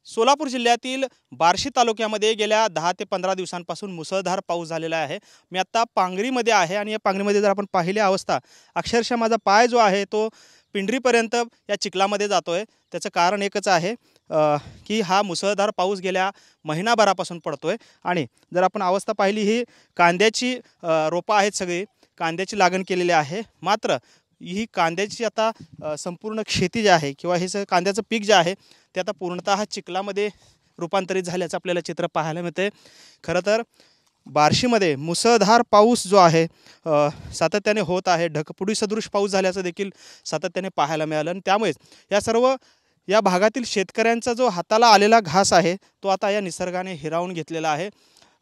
सोलापूर जिल्ह्यातील बार्शी तालुक्यामध्ये गेल्या 10 ते 15 दिवसांपासून मुसळधार पाऊस झालेला आहे। मी आता पांगरीमध्ये आहे आणि या पांगरीमध्ये जर आपण पाहिली अवस्था अक्षरशः माझा पाय जो आहे तो पिंडरीपर्यंत या चिखलामध्ये जातोय। त्याचं कारण एकच आहे की हा मुसळधार पाऊस गेल्या महिनाभरापासून पडतोय आणि जर आपण अवस्था पाहिली ही कांद्याची रोपं आहेत, सगळी कांद्याची लागण केलेली आहे। मात्र ही कांद्याची आता संपूर्ण शेती जी आहे किंवा हे सगळं कांद्याचं पीक जे आहे ते आता पूर्णतः चिखलामध्ये रूपांतरित झाल्याचं आपल्याला चित्र पाहायला मिळते। खरं तर बार्शीमध्ये मुसळधार पाऊस जो आहे सातत्याने होत आहे। ढगफुटी सदृश पाऊस झाल्याचं देखील सातत्याने पाहायला मिळालं आणि त्यामुळे या भागातील शेतकऱ्यांचा जो हाताला आलेला घास आहे तो आता या निसर्गाने हिरावून घेतलेला आहे।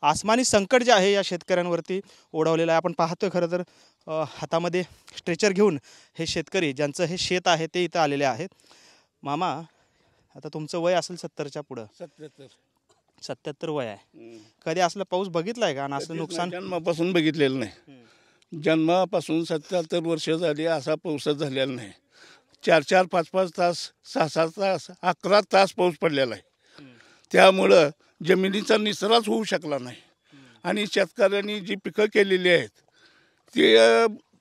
आसमानी संकट जे आहे या शेतकऱ्यांवरती ओढवलेलं आहे। आपण पाहतोय खरं तर हातामध्ये स्ट्रेचर घेऊन हे शेतकरी ज्यांचं हे शेत आहे ते इथं आलेले आहेत। मामा, आता तुमचं वय असेल 70च्या पुढं, 77 वय आहे। कधी असलं पाऊस बघितलाय का? आणि असलं नुकसान जन्मापासून बघितलेलं नाही। जन्मापासून 77 वर्ष झाली असा पाऊसच झालेला नाही। 4-4, 5-5 तास, 6-6 तास, 11 तास पाऊस पडलेला आहे। त्यामुळं जमिनीचा निचराच होऊ शकला नाही आणि शेतकऱ्यांनी जी पिकं केलेली आहेत ते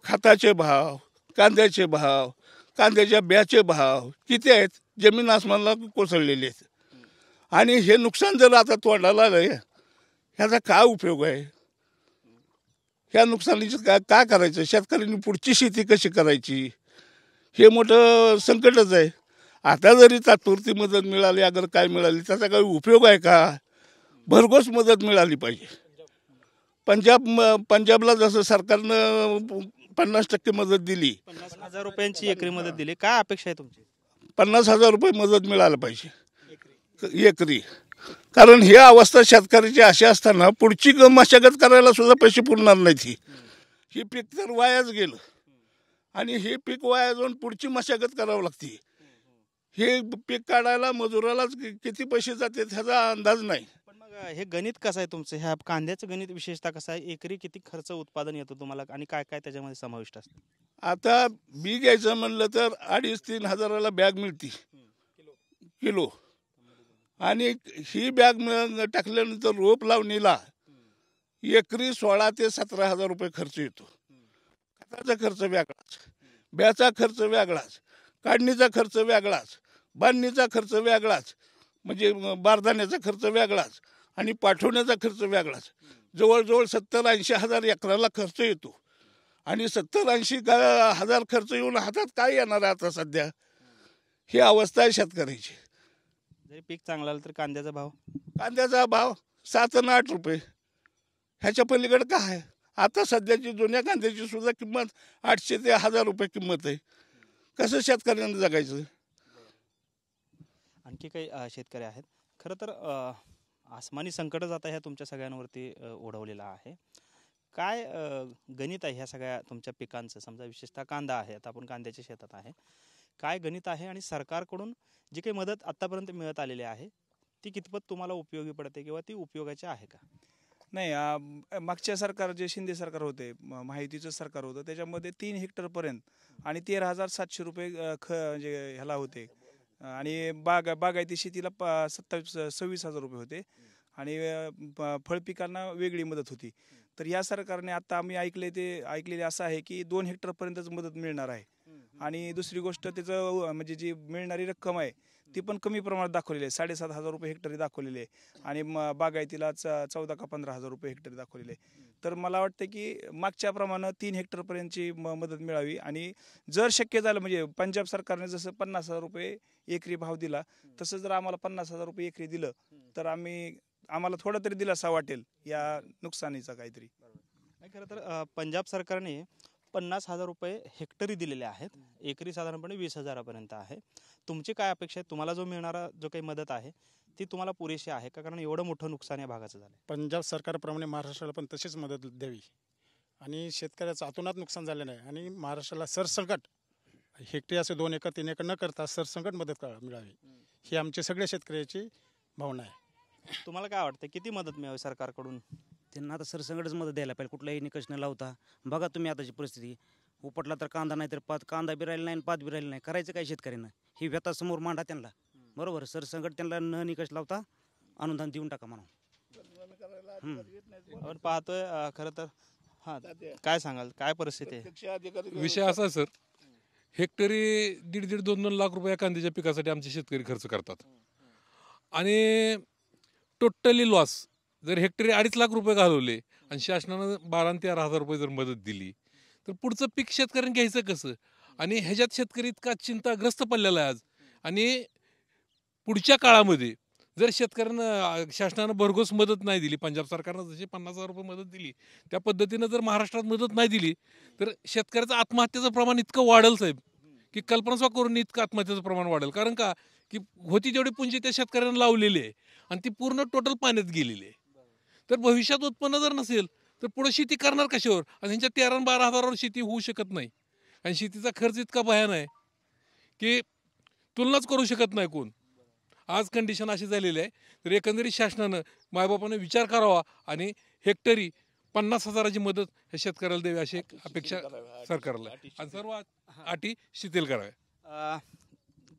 खताचे भाव, कांद्याचे भाव, कांद्याच्या ब्याचे भाव किती आहेत, जमीन आसमानाला कोसळलेले आहेत। आणि हे नुकसान जर आता तोंडाला आलं ह्याचा काय उपयोग आहे? ह्या नुकसानीचं काय करायचं? शेतकऱ्यांनी पुढची शेती कशी करायची हे मोठं संकटच आहे। आता जरी तात्पुरती मदत मिळाली, अगर काय मिळाली त्याचा काही उपयोग आहे का? भरघोस मदत मिळाली पाहिजे। पंजाबला जसं सरकारनं 50% मदत दिली, 50,000 रुपयांची एकरी मदत दिली, काय अपेक्षा आहे तुमची? 50,000 रुपये मदत मिळायला पाहिजे एकरी। कारण ही अवस्था शेतकऱ्याची अशी असताना पुढची मशागत करायला सुद्धा पैसे पुरणार नाहीत। ही पीक तर वायाच गेलं आणि हे पीक वाया जाऊन पुढची मशागत करावं लागते। हे पीक काढायला मजुरालाच किती पैसे जाते ह्याचा अंदाज नाही। पण मग हे गणित कसं आहे तुमचं? ह्या कांद्याचं गणित विशेषतः कसं आहे? एकरी किती खर्च उत्पादन येतो तुम्हाला आणि काय काय त्याच्यामध्ये समाविष्ट असतं? आता बी घ्यायचं म्हणलं तर 2,500-3 हजाराला बॅग मिळते किलो आणि ही बॅग टाकल्यानंतर रोप लावणीला एकरी 16,000 ते 17,000 रुपये खर्च येतो। खताचा खर्च वेगळाच, ब्याचा खर्च वेगळाच, काढणीचा खर्च वेगळाच, बांधणीचा खर्च वेगळाच, म्हणजे बारदाण्याचा खर्च वेगळाच आणि पाठवण्याचा खर्च वेगळाच। जवळजवळ 70-80 हजार एकराला खर्च येतो आणि 70-80 हजार खर्च येऊन हातात काय येणार आहे आता सध्या? ही अवस्था आहे शेतकऱ्याची। जरी पीक चांगलं आलं तर कांद्याचा भाव 7 आणि 8 रुपये, ह्याच्या पलीकडे काय आहे? आता सध्याची जुन्या कांद्याची सुद्धा किंमत 800 ते 1000 रुपये किंमत आहे। कसं शेतकऱ्यांना जगायचं? आणखी काही शेतकरी आहेत। खरं तर आसमानी संकटच आता ह्या तुमच्या सगळ्यांवरती ओढवलेला आहे। काय गणित आहे ह्या सगळ्या तुमच्या पिकांचं? समजा विशेषतः कांदा आहे, आता आपण कांद्याच्या शेतात आहे, काय गणित आहे आणि सरकारकडून जी काही मदत आत्तापर्यंत मिळत आलेली आहे ती कितपत तुम्हाला उपयोगी पडते किंवा ती उपयोगाची आहे का? नाही, मागच्या सरकार जे शिंदे सरकार होते, माहितीचं सरकार होतं, त्याच्यामध्ये 3 हेक्टरपर्यंत आणि 13,700 रुपये म्हणजे ह्याला होते आणि बागायती शेतीला 26,000 रुपये होते आणि फळपिकांना वेगळी मदत होती। तर या सरकारने आता आम्ही ऐकलेले असं आहे की 2 हेक्टरपर्यंतच मदत मिळणार आहे आणि दुसरी गोष्ट त्याचं म्हणजे जी मिळणारी रक्कम आहे ती पण कमी प्रमाणात दाखवलेली आहे। 7,500 रुपये हेक्टरी दाखवलेले आहे आणि बागायतीला 14,000 का 15,000 रुपये हेक्टरी दाखवलेले आहे। तर मला वाटतं की मागच्याप्रमाणे 3 हेक्टरपर्यंतची मदत मिळावी आणि जर शक्य झालं म्हणजे पंजाब सरकारने जसं 50,000 रुपये एकरी भाव दिला तसं जर आम्हाला 50,000 रुपये एकरी दिलं तर आम्हाला थोडा तरी दिलासा वाटेल या नुकसानीचा काहीतरी। खरं तर पंजाब सरकारने 50,000 रुपये हेक्टरी दिलेले आहेत, एकरी साधारणपणे 20,000पर्यंत आहे। तुमची काय अपेक्षा आहे? तुम्हाला जो मिळणारा जो काही मदत आहे ती तुम्हाला पुरेशी आहे का? कारण एवढं मोठं नुकसान या भागाचं झालं। पंजाब सरकारप्रमाणे महाराष्ट्राला पण तशीच मदत द्यावी आणि शेतकऱ्याचं अतोनात नुकसान झालं नाही आणि महाराष्ट्राला सरसकट हेक्टरी असे 2 एकर 3 एकर न करता सरसकट मदत मिळावी ही आमची सगळ्या शेतकऱ्याची भावना आहे। तुम्हाला काय वाटतं किती मदत मिळावी सरकारकडून? त्यांना आता सरसकटच मदत द्यायला पाहिजे, कुठलाही निकष न लावता। बघा तुम्ही आताची परिस्थिती, उपटला तर कांदा नाही तर पात, कांदा बी राहिला नाही पात बी राहिला नाही, करायचं काय शेतकऱ्यांना? ही व्यथा समोर मांडा त्यांना, बरोबर सरसंकट त्यांना न निकष लावता अनुदान देऊन टाका म्हणून. आपण पाहतोय खरं तर हां काय सांगाल काय परिस्थिती आहे? विषय असा आहे सर, हेक्टरी 1.5-2 लाख रुपये कांद्याच्या पिकासाठी आमचे शेतकरी खर्च करतात आणि टोटली लॉस. जर हेक्टरी 2.5 लाख रुपये घालवले आणि शासनानं 12 आणि 13 हजार रुपये जर मदत दिली तर पुढचं पीक शेतकऱ्यांनी घ्यायचं कसं? आणि ह्याच्यात शेतकरी इतका चिंताग्रस्त पडलेला आहे आज. आणि पुढच्या काळामध्ये जर शेतकऱ्यांना शासनानं भरघोस मदत नाही दिली, पंजाब सरकारनं जशी 50,000 रुपये मदत दिली त्या पद्धतीनं जर महाराष्ट्रात मदत नाही दिली तर शेतकऱ्याचं आत्महत्येचं प्रमाण इतकं वाढेल साहेब की कल्पना करून इतकं आत्महत्येचं प्रमाण वाढेल. कारण का की होती तेवढी पुंजी त्या शेतकऱ्यांना लावलेली आहे आणि ती पूर्ण टोटल पाण्यात गेलेली आहे. तर भविष्यात उत्पन्न जर नसेल तर पुढे शेती करणार कशावर? आणि ह्यांच्या 13-12 हजारावर शेती होऊ शकत नाही आणि शेतीचा खर्च इतका भयान आहे की तुलनाच करू शकत नाही कोण. आज कंडिशन अशी झालेली आहे तर एकंदरीत शासनानं मायबापाने विचार करावा आणि हेक्टरी 50,000ची मदत ह्या शेतकऱ्याला द्यावी अशी एक अपेक्षा सरकारला आणि सर्व अटी शिथिल कराव्या.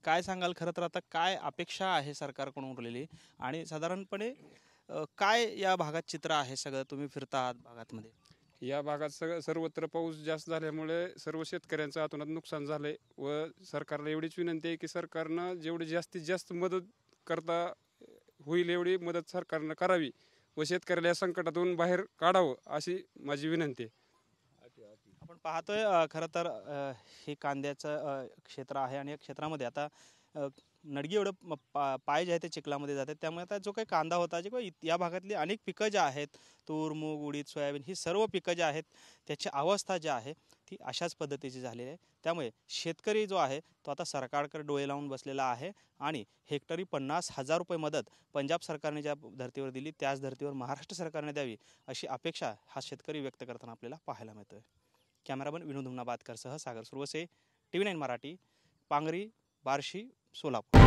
काय सांगाल खरं तर आता काय अपेक्षा आहे सरकारकडून उरलेली आणि साधारणपणे काय या भागात चित्र आहे? सगळं तुम्ही फिरता आहात भागातमध्ये, या भागात सर्वत्र पाऊस जास्त झाल्यामुळे सर्व शेतकऱ्यांचं अतोनात नुकसान झालंय व सरकारला एवढीच विनंती आहे की सरकारनं जेवढी जास्तीत जास्त मदत करता होईल एवढी मदत सरकारनं करावी व शेतकऱ्याला या संकटातून बाहेर काढावं अशी माझी विनंती आहे. आपण पाहतोय खरं तर हे कांद्याचं क्षेत्र आहे आणि या क्षेत्रामध्ये आता नडगी एवढं पाय जे आहे ते चिखलामध्ये जातात. त्यामुळे आता जो काही कांदा होता जे काही या भागातली अनेक पिकं ज्या आहेत, तूर, मूग, उडीद, सोयाबीन, ही सर्व पिकं जी आहेत त्याची अवस्था जी आहे ती अशाच पद्धतीची झालेली आहे. त्यामुळे शेतकरी जो आहे तो आता सरकारकडे डोळे लावून बसलेला आहे आणि हेक्टरी 50,000 रुपये मदत पंजाब सरकारने ज्या धर्तीवर दिली त्याच धर्तीवर महाराष्ट्र सरकारने द्यावी अशी अपेक्षा हा शेतकरी व्यक्त करताना आपल्याला पाहायला मिळतोय. कॅमेरामन विनोद हुमनाबादकरसह सागर सुरवसे, TV9 मराठी, पांगरी, बार्शी, सोलापूर.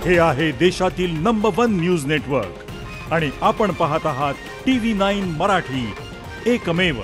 हे आहे देशातील नंबर 1 न्यूज नेटवर्क आणि आपण पाहत आहात TV9 मराठी, एकमेव.